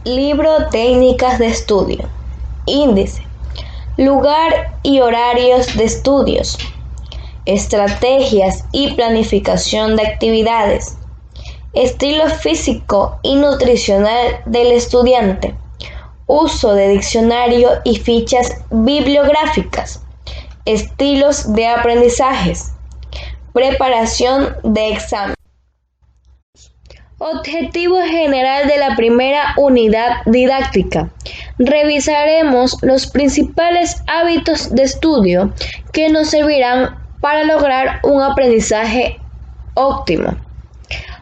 Libro Técnicas de estudio. Índice. Lugar y horarios de estudios. Estrategias y planificación de actividades. Estilo físico y nutricional del estudiante. Uso de diccionario y fichas bibliográficas. Estilos de aprendizajes. Preparación de examen. Objetivo general de la primera unidad didáctica. Revisaremos los principales hábitos de estudio que nos servirán para lograr un aprendizaje óptimo.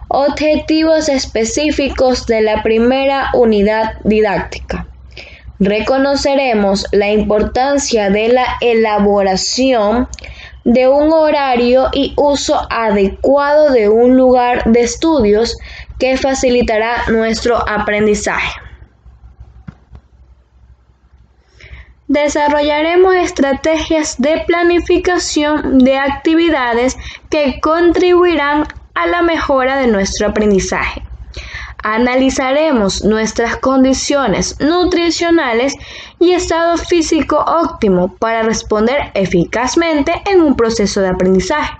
Objetivos específicos de la primera unidad didáctica. Reconoceremos la importancia de la elaboración de un horario y uso adecuado de un lugar de estudios que facilitará nuestro aprendizaje. Desarrollaremos estrategias de planificación de actividades que contribuirán a la mejora de nuestro aprendizaje. Analizaremos nuestras condiciones nutricionales y estado físico óptimo para responder eficazmente en un proceso de aprendizaje.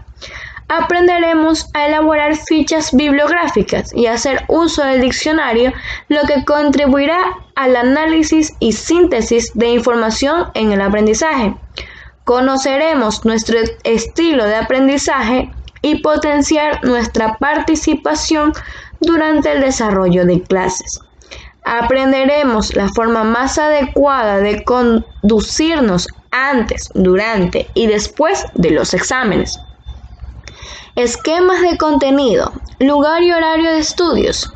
Aprenderemos a elaborar fichas bibliográficas y hacer uso del diccionario, lo que contribuirá al análisis y síntesis de información en el aprendizaje. Conoceremos nuestro estilo de aprendizaje y potenciar nuestra participación durante el desarrollo de clases. Aprenderemos la forma más adecuada de conducirnos antes, durante y después de los exámenes. Esquemas de contenido, lugar y horario de estudios.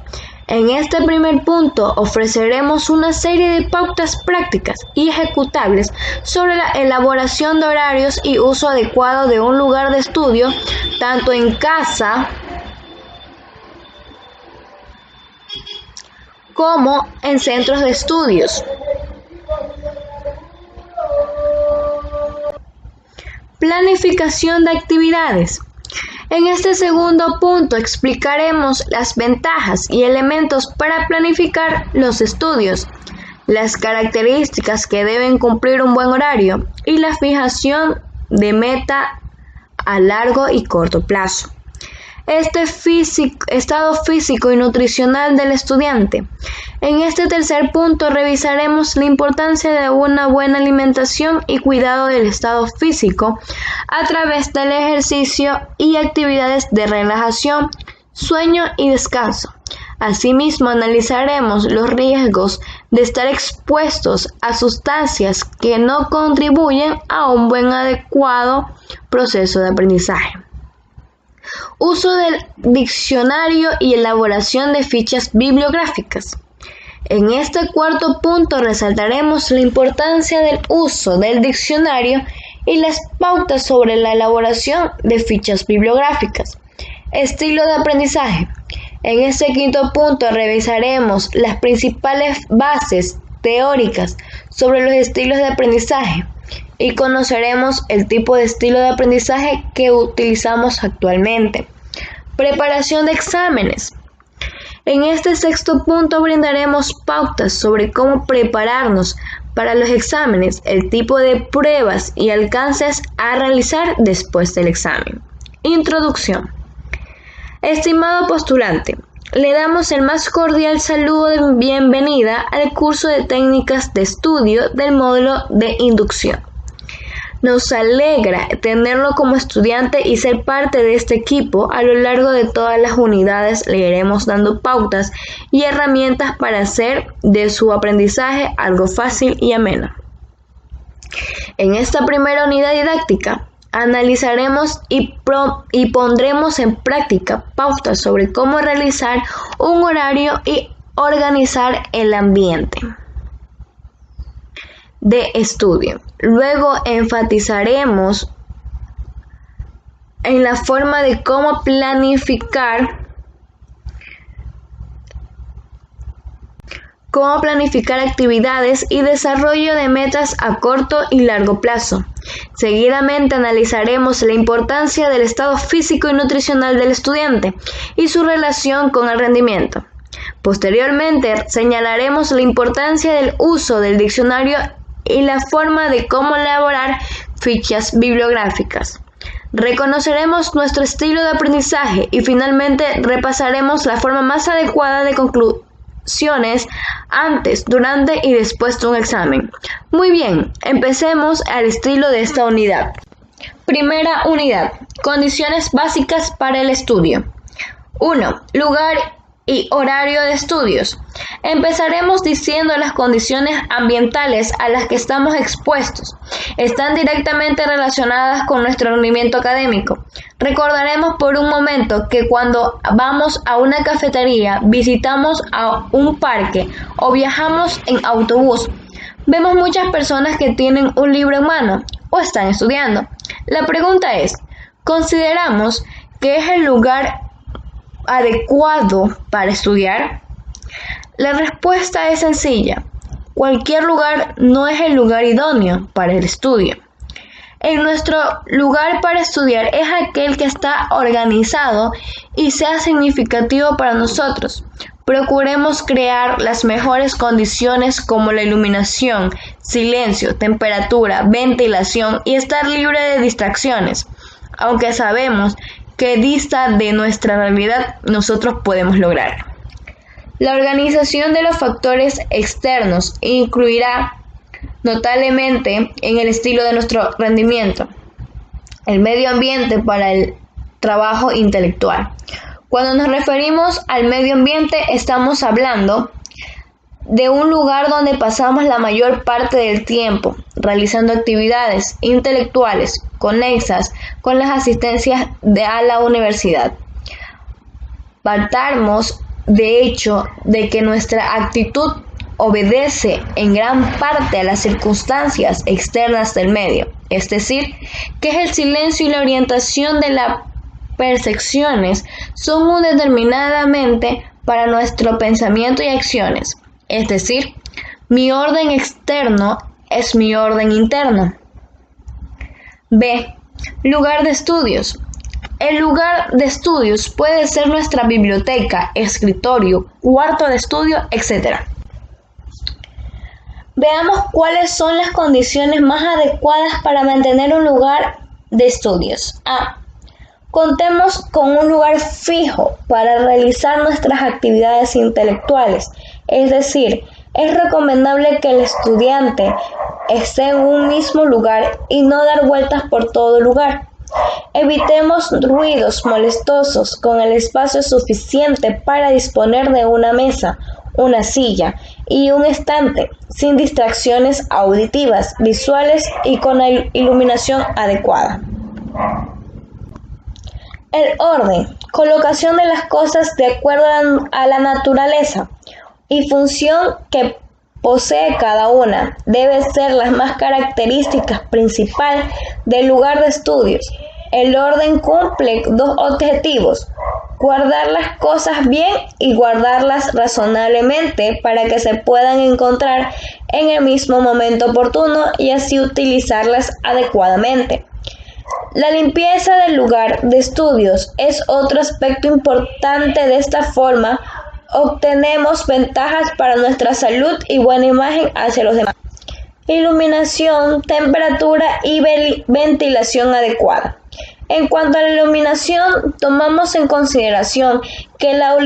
En este primer punto ofreceremos una serie de pautas prácticas y ejecutables sobre la elaboración de horarios y uso adecuado de un lugar de estudio, tanto en casa como en centros de estudios. Planificación de actividades. En este segundo punto explicaremos las ventajas y elementos para planificar los estudios, las características que deben cumplir un buen horario y la fijación de meta a largo y corto plazo. Estado físico y nutricional del estudiante. En este tercer punto revisaremos la importancia de una buena alimentación y cuidado del estado físico a través del ejercicio y actividades de relajación, sueño y descanso. Asimismo, analizaremos los riesgos de estar expuestos a sustancias que no contribuyen a un buen adecuado proceso de aprendizaje. Uso del diccionario y elaboración de fichas bibliográficas. En este cuarto punto resaltaremos la importancia del uso del diccionario y las pautas sobre la elaboración de fichas bibliográficas. Estilo de aprendizaje. En este quinto punto revisaremos las principales bases teóricas sobre los estilos de aprendizaje y conoceremos el tipo de estilo de aprendizaje que utilizamos actualmente. Preparación de exámenes. En este sexto punto brindaremos pautas sobre cómo prepararnos para los exámenes, el tipo de pruebas y alcances a realizar después del examen. Introducción. Estimado postulante, le damos el más cordial saludo de bienvenida al curso de técnicas de estudio del módulo de inducción. Nos alegra tenerlo como estudiante y ser parte de este equipo. A lo largo de todas las unidades le iremos dando pautas y herramientas para hacer de su aprendizaje algo fácil y ameno. En esta primera unidad didáctica analizaremos y pondremos en práctica pautas sobre cómo realizar un horario y organizar el ambiente de estudio. Luego enfatizaremos en la forma de cómo planificar actividades y desarrollo de metas a corto y largo plazo. Seguidamente analizaremos la importancia del estado físico y nutricional del estudiante y su relación con el rendimiento. Posteriormente, señalaremos la importancia del uso del diccionario y la forma de cómo elaborar fichas bibliográficas. Reconoceremos nuestro estilo de aprendizaje y finalmente repasaremos la forma más adecuada de conclusiones antes, durante y después de un examen. Muy bien, empecemos al estilo de esta unidad. Primera unidad, condiciones básicas para el estudio. 1. Lugar y horario de estudios. Empezaremos diciendo las condiciones ambientales a las que estamos expuestos. Están directamente relacionadas con nuestro rendimiento académico. Recordaremos por un momento que cuando vamos a una cafetería, visitamos a un parque o viajamos en autobús, vemos muchas personas que tienen un libro en mano o están estudiando. La pregunta es, ¿consideramos que es el lugar adecuado para estudiar? La respuesta es sencilla. Cualquier lugar no es el lugar idóneo para el estudio. Nuestro lugar para estudiar es aquel que está organizado y sea significativo para nosotros. Procuremos crear las mejores condiciones como la iluminación, silencio, temperatura, ventilación y estar libre de distracciones. Aunque sabemos que dista de nuestra realidad, nosotros podemos lograrlo. La organización de los factores externos incluirá notablemente en el estilo de nuestro rendimiento el medio ambiente para el trabajo intelectual. Cuando nos referimos al medio ambiente, estamos hablando de un lugar donde pasamos la mayor parte del tiempo realizando actividades intelectuales conexas con las asistencias a la universidad. Partamos, de hecho, de que nuestra actitud obedece en gran parte a las circunstancias externas del medio, es decir, que es el silencio y la orientación de las percepciones son un determinadamente para nuestro pensamiento y acciones. Es decir, mi orden externo es mi orden interno. B. Lugar de estudios. El lugar de estudios puede ser nuestra biblioteca, escritorio, cuarto de estudio, etc. Veamos cuáles son las condiciones más adecuadas para mantener un lugar de estudios. A. Contemos con un lugar fijo para realizar nuestras actividades intelectuales, es decir, es recomendable que el estudiante esté en un mismo lugar y no dar vueltas por todo lugar. Evitemos ruidos molestosos con el espacio suficiente para disponer de una mesa, una silla y un estante, sin distracciones auditivas, visuales y con la iluminación adecuada. El orden, colocación de las cosas de acuerdo a la naturaleza y función que posee cada una, debe ser la más característica principal del lugar de estudios. El orden cumple dos objetivos: guardar las cosas bien y guardarlas razonablemente para que se puedan encontrar en el mismo momento oportuno y así utilizarlas adecuadamente. La limpieza del lugar de estudios es otro aspecto importante. De esta forma, obtenemos ventajas para nuestra salud y buena imagen hacia los demás. Iluminación, temperatura y ventilación adecuada. En cuanto a la iluminación, tomamos en consideración que la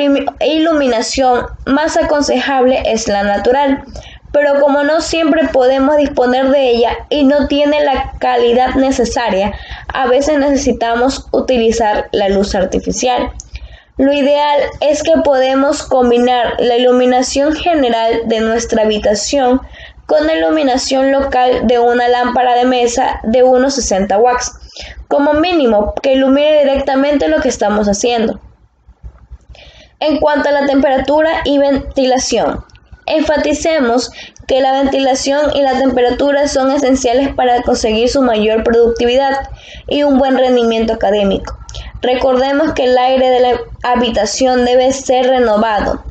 iluminación más aconsejable es la natural, pero como no siempre podemos disponer de ella y no tiene la calidad necesaria, a veces necesitamos utilizar la luz artificial. Lo ideal es que podemos combinar la iluminación general de nuestra habitación con la iluminación local de una lámpara de mesa de unos 60 watts, como mínimo, que ilumine directamente lo que estamos haciendo. En cuanto a la temperatura y ventilación, enfaticemos que la ventilación y la temperatura son esenciales para conseguir su mayor productividad y un buen rendimiento académico. Recordemos que el aire de la habitación debe ser renovado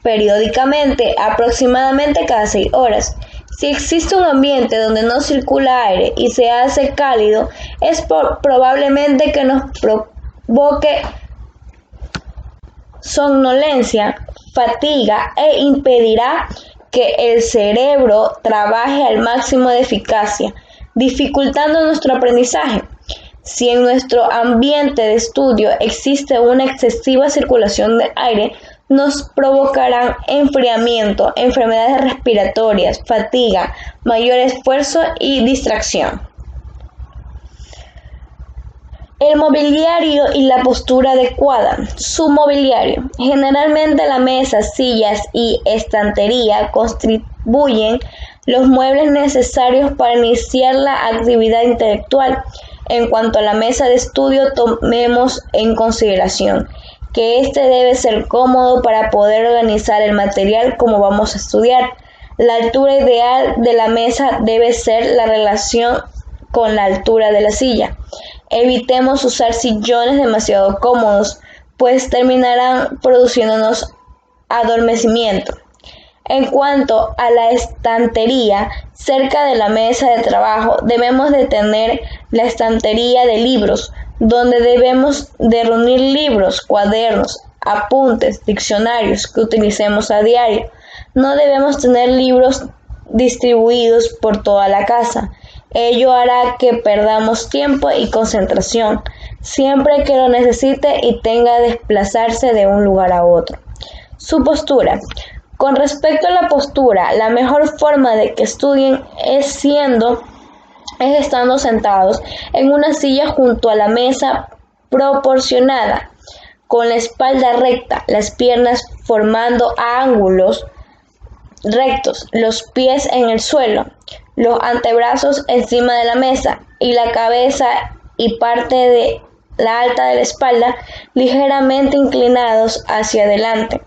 periódicamente, aproximadamente cada 6 horas. Si existe un ambiente donde no circula aire y se hace cálido, es probablemente que nos provoque somnolencia, fatiga e impedirá que el cerebro trabaje al máximo de eficacia, dificultando nuestro aprendizaje. Si en nuestro ambiente de estudio existe una excesiva circulación de aire, nos provocarán enfriamiento, enfermedades respiratorias, fatiga, mayor esfuerzo y distracción. El mobiliario y la postura adecuada. Su mobiliario. Generalmente la mesa, sillas y estantería constituyen los muebles necesarios para iniciar la actividad intelectual. En cuanto a la mesa de estudio, tomemos en consideración que este debe ser cómodo para poder organizar el material como vamos a estudiar. La altura ideal de la mesa debe ser la relación con la altura de la silla. Evitemos usar sillones demasiado cómodos, pues terminarán produciéndonos adormecimiento. En cuanto a la estantería, cerca de la mesa de trabajo debemos de tener la estantería de libros, donde debemos de reunir libros, cuadernos, apuntes, diccionarios que utilicemos a diario. No debemos tener libros distribuidos por toda la casa. Ello hará que perdamos tiempo y concentración, siempre que lo necesite y tenga que desplazarse de un lugar a otro. Su postura. Con respecto a la postura, la mejor forma de que estudien es estando sentados en una silla junto a la mesa proporcionada, con la espalda recta, las piernas formando ángulos rectos, los pies en el suelo, los antebrazos encima de la mesa y la cabeza y parte de la alta de la espalda ligeramente inclinados hacia adelante.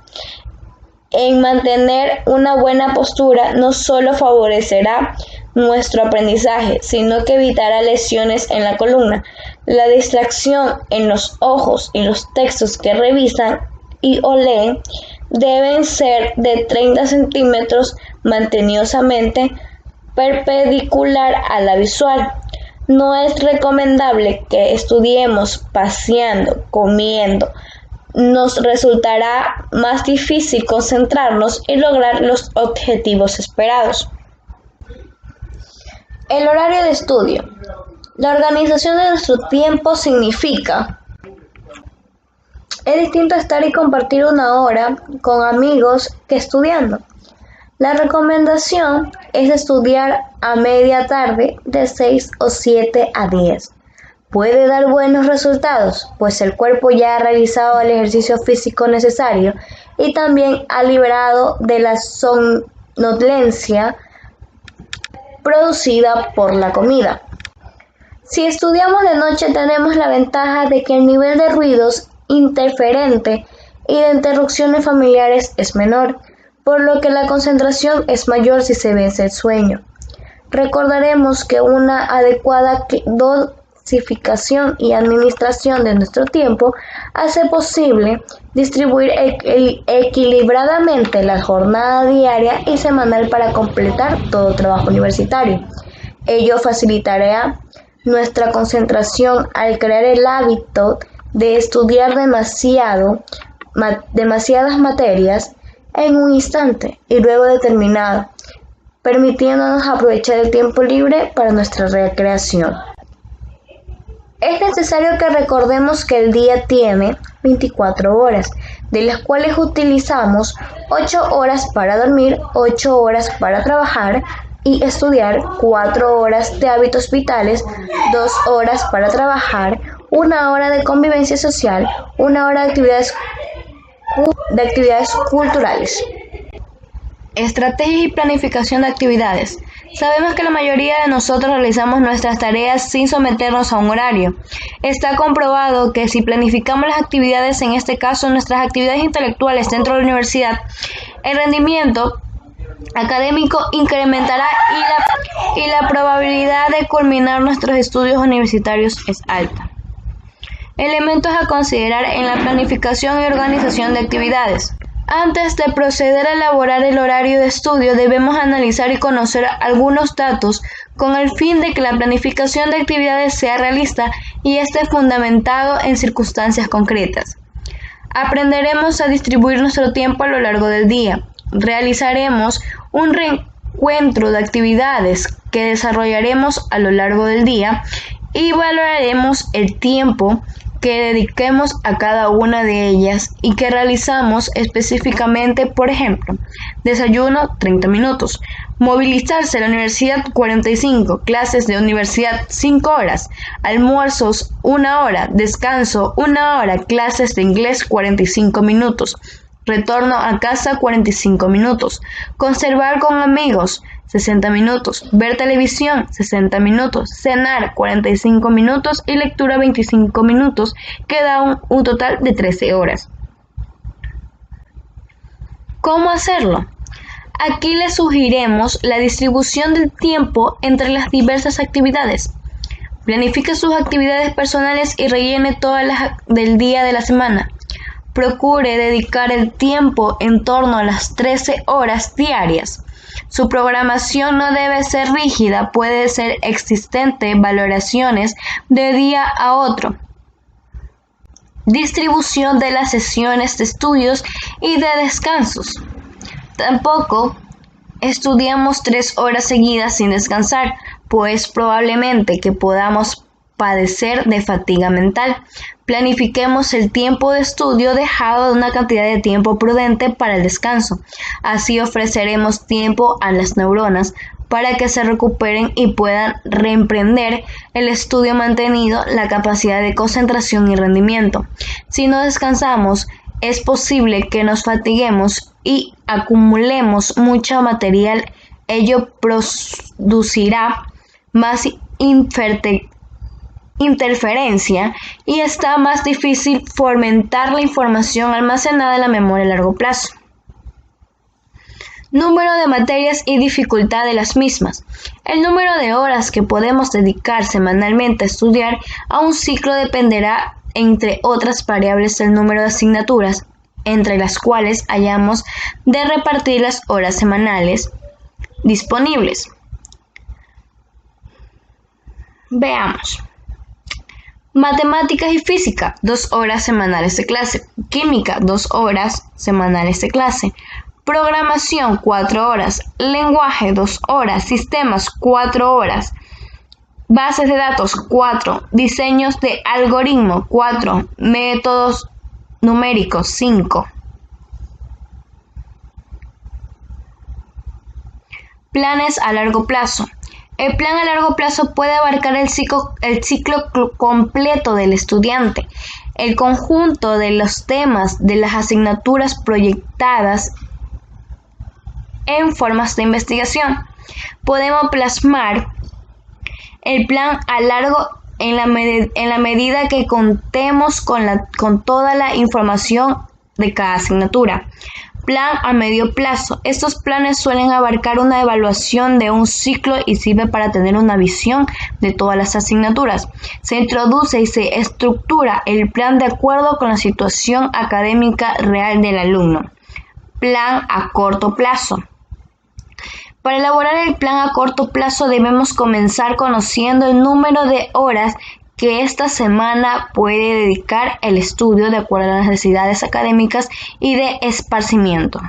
En mantener una buena postura no solo favorecerá nuestro aprendizaje, sino que evitará lesiones en la columna. La distracción en los ojos y los textos que revisan y o leen deben ser de 30 centímetros mantenosamente perpendicular a la visual. No es recomendable que estudiemos paseando, comiendo. Nos resultará más difícil concentrarnos y lograr los objetivos esperados. El horario de estudio. La organización de nuestro tiempo significa: es distinto estar y compartir una hora con amigos que estudiando. La recomendación es estudiar a media tarde de 6 o 7 a 10. Puede dar buenos resultados, pues el cuerpo ya ha realizado el ejercicio físico necesario y también ha liberado de la somnolencia producida por la comida. Si estudiamos de noche, tenemos la ventaja de que el nivel de ruidos interferente y de interrupciones familiares es menor, por lo que la concentración es mayor si se vence el sueño. Recordaremos que una adecuada dosificación y administración de nuestro tiempo hace posible distribuir equilibradamente la jornada diaria y semanal para completar todo trabajo universitario. Ello facilitará nuestra concentración al crear el hábito de estudiar demasiadas materias en un instante y luego determinado, permitiéndonos aprovechar el tiempo libre para nuestra recreación. Es necesario que recordemos que el día tiene 24 horas, de las cuales utilizamos 8 horas para dormir, 8 horas para trabajar y estudiar, 4 horas de hábitos vitales, 2 horas para trabajar, 1 hora de convivencia social, 1 hora de actividades culturales. Estrategia y planificación de actividades. Sabemos que la mayoría de nosotros realizamos nuestras tareas sin someternos a un horario. Está comprobado que si planificamos las actividades, en este caso nuestras actividades intelectuales dentro de la universidad, el rendimiento académico incrementará y la probabilidad de culminar nuestros estudios universitarios es alta. Elementos a considerar en la planificación y organización de actividades. Antes de proceder a elaborar el horario de estudio, debemos analizar y conocer algunos datos con el fin de que la planificación de actividades sea realista y esté fundamentado en circunstancias concretas. Aprenderemos a distribuir nuestro tiempo a lo largo del día. Realizaremos un reencuentro de actividades que desarrollaremos a lo largo del día y valoraremos el tiempo que dediquemos a cada una de ellas y que realizamos específicamente. Por ejemplo, desayuno 30 minutos, movilizarse a la universidad 45, clases de universidad 5 horas, almuerzos 1 hora, descanso 1 hora, clases de inglés 45 minutos, retorno a casa 45 minutos, conservar con amigos 60 minutos, ver televisión 60 minutos, cenar 45 minutos y lectura 25 minutos, que da un total de 13 horas. ¿Cómo hacerlo? Aquí les sugeriremos la distribución del tiempo entre las diversas actividades. Planifique sus actividades personales y rellene todas las del día de la semana. Procure dedicar el tiempo en torno a las 13 horas diarias. Su programación no debe ser rígida, puede ser existente valoraciones de día a otro. Distribución de las sesiones de estudios y de descansos. Tampoco estudiamos 3 horas seguidas sin descansar, pues probablemente que podamos padecer de fatiga mental. Planifiquemos el tiempo de estudio dejado una cantidad de tiempo prudente para el descanso. Así ofreceremos tiempo a las neuronas para que se recuperen y puedan reemprender el estudio manteniendo la capacidad de concentración y rendimiento. Si no descansamos, es posible que nos fatiguemos y acumulemos mucho material. Ello producirá más interferencia y está más difícil fomentar la información almacenada en la memoria a largo plazo. Número de materias y dificultad de las mismas. El número de horas que podemos dedicar semanalmente a estudiar a un ciclo dependerá, entre otras variables, del número de asignaturas, entre las cuales hayamos de repartir las horas semanales disponibles. Veamos. Matemáticas y física, 2 horas semanales de clase. Química, 2 horas semanales de clase. Programación, 4 horas. Lenguaje, 2 horas. Sistemas, 4 horas. Bases de datos, 4. Diseños de algoritmo, 4. Métodos numéricos, 5. Planes a largo plazo. El plan a largo plazo puede abarcar el ciclo completo del estudiante, el conjunto de los temas de las asignaturas proyectadas en formas de investigación. Podemos plasmar el plan a largo en la medida que contemos con toda la información de cada asignatura. Plan a medio plazo. Estos planes suelen abarcar una evaluación de un ciclo y sirve para tener una visión de todas las asignaturas. Se introduce y se estructura el plan de acuerdo con la situación académica real del alumno. Plan a corto plazo. Para elaborar el plan a corto plazo debemos comenzar conociendo el número de horas que esta semana puede dedicar el estudio de acuerdo a las necesidades académicas y de esparcimiento.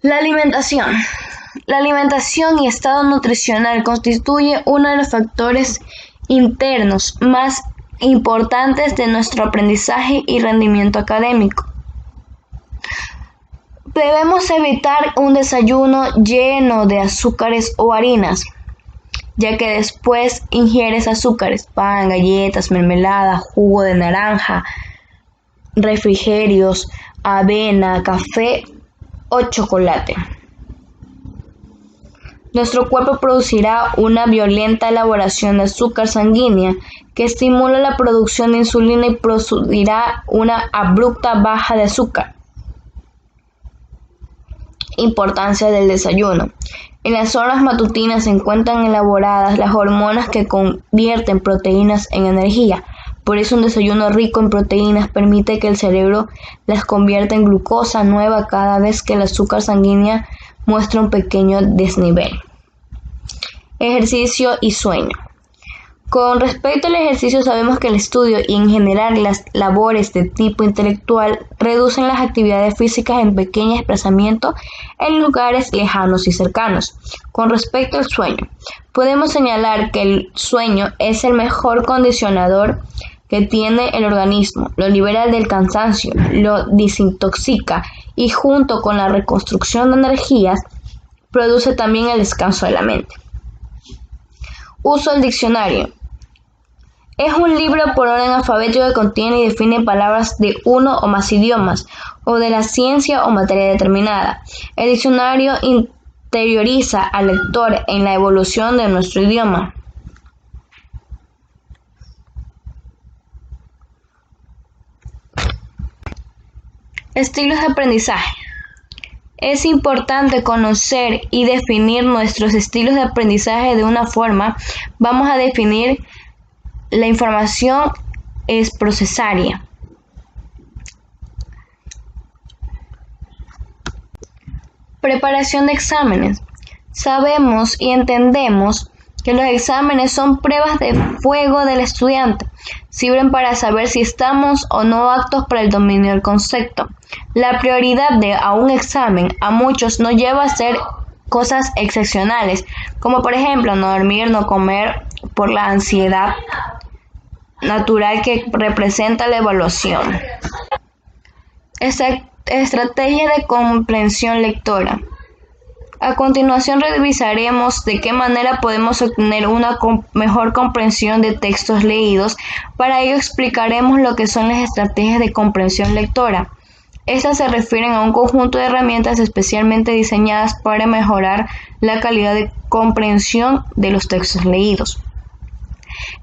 La alimentación. La alimentación y estado nutricional constituye uno de los factores internos más importantes de nuestro aprendizaje y rendimiento académico. Debemos evitar un desayuno lleno de azúcares o harinas, ya que después ingieres azúcares, pan, galletas, mermelada, jugo de naranja, refrigerios, avena, café o chocolate. Nuestro cuerpo producirá una violenta elaboración de azúcar sanguínea que estimula la producción de insulina y producirá una abrupta baja de azúcar. Importancia del desayuno. En las horas matutinas se encuentran elaboradas las hormonas que convierten proteínas en energía. Por eso un desayuno rico en proteínas permite que el cerebro las convierta en glucosa nueva cada vez que el azúcar sanguínea muestra un pequeño desnivel. Ejercicio y sueño. Con respecto al ejercicio, sabemos que el estudio y en general las labores de tipo intelectual reducen las actividades físicas en pequeños desplazamientos en lugares lejanos y cercanos. Con respecto al sueño, podemos señalar que el sueño es el mejor condicionador que tiene el organismo, lo libera del cansancio, lo desintoxica y junto con la reconstrucción de energías, produce también el descanso de la mente. Uso del diccionario. Es un libro por orden alfabético que contiene y define palabras de uno o más idiomas, o de la ciencia o materia determinada. El diccionario interioriza al lector en la evolución de nuestro idioma. Estilos de aprendizaje. Es importante conocer y definir nuestros estilos de aprendizaje de una forma. Vamos a definir la información es procesaria. Preparación de exámenes. Sabemos y entendemos que los exámenes son pruebas de fuego del estudiante. Sirven para saber si estamos o no aptos para el dominio del concepto. La prioridad de a un examen a muchos nos lleva a hacer cosas excepcionales, como por ejemplo no dormir, no comer, por la ansiedad natural que representa la evaluación. Estrategia de comprensión lectora. A continuación revisaremos de qué manera podemos obtener una mejor comprensión de textos leídos. Para ello explicaremos lo que son las estrategias de comprensión lectora. Estas se refieren a un conjunto de herramientas especialmente diseñadas para mejorar la calidad de comprensión de los textos leídos.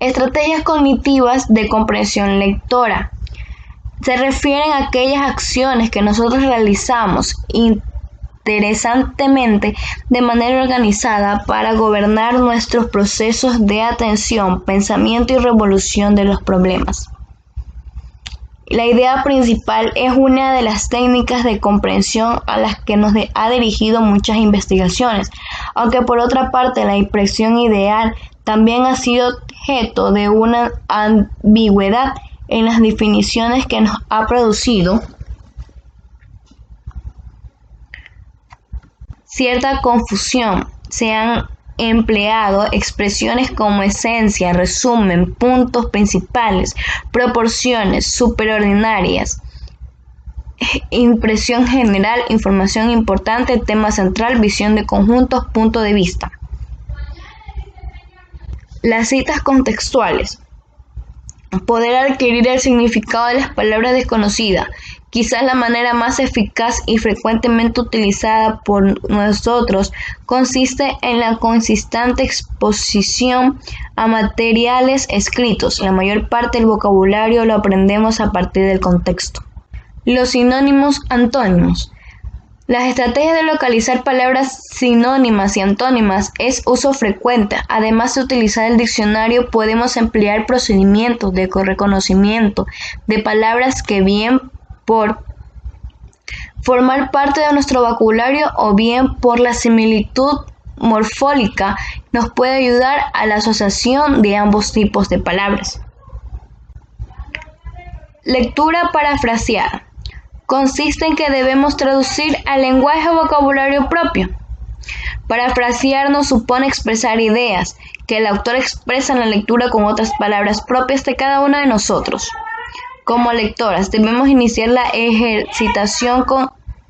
Estrategias cognitivas de comprensión lectora. Se refieren a aquellas acciones que nosotros realizamos interesantemente de manera organizada para gobernar nuestros procesos de atención, pensamiento y resolución de los problemas. La idea principal es una de las técnicas de comprensión a las que nos ha dirigido muchas investigaciones, aunque por otra parte la expresión ideal también ha sido objeto de una ambigüedad en las definiciones que nos ha producido cierta confusión. Se han empleado expresiones como esencia, resumen, puntos principales, proporciones, superordinarias, impresión general, información importante, tema central, visión de conjuntos, punto de vista. Las citas contextuales. Poder adquirir el significado de las palabras desconocidas. Quizás la manera más eficaz y frecuentemente utilizada por nosotros consiste en la consistente exposición a materiales escritos. La mayor parte del vocabulario lo aprendemos a partir del contexto. Los sinónimos antónimos. Las estrategias de localizar palabras sinónimas y antónimas es uso frecuente. Además de utilizar el diccionario, podemos emplear procedimientos de reconocimiento de palabras que bien por formar parte de nuestro vocabulario o bien por la similitud morfológica nos puede ayudar a la asociación de ambos tipos de palabras. Lectura parafraseada. Consiste en que debemos traducir al lenguaje o vocabulario propio. Parafrasear nos supone expresar ideas que el autor expresa en la lectura con otras palabras propias de cada uno de nosotros. Como lectoras, debemos iniciar la ejercitación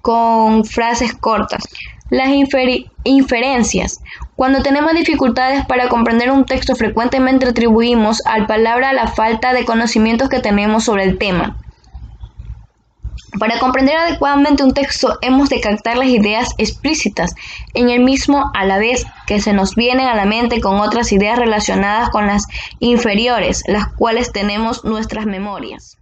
con frases cortas. Las inferencias. Cuando tenemos dificultades para comprender un texto, frecuentemente atribuimos al palabra la falta de conocimientos que tenemos sobre el tema. Para comprender adecuadamente un texto, hemos de captar las ideas explícitas en el mismo a la vez que se nos vienen a la mente con otras ideas relacionadas con las inferiores, las cuales tenemos nuestras memorias.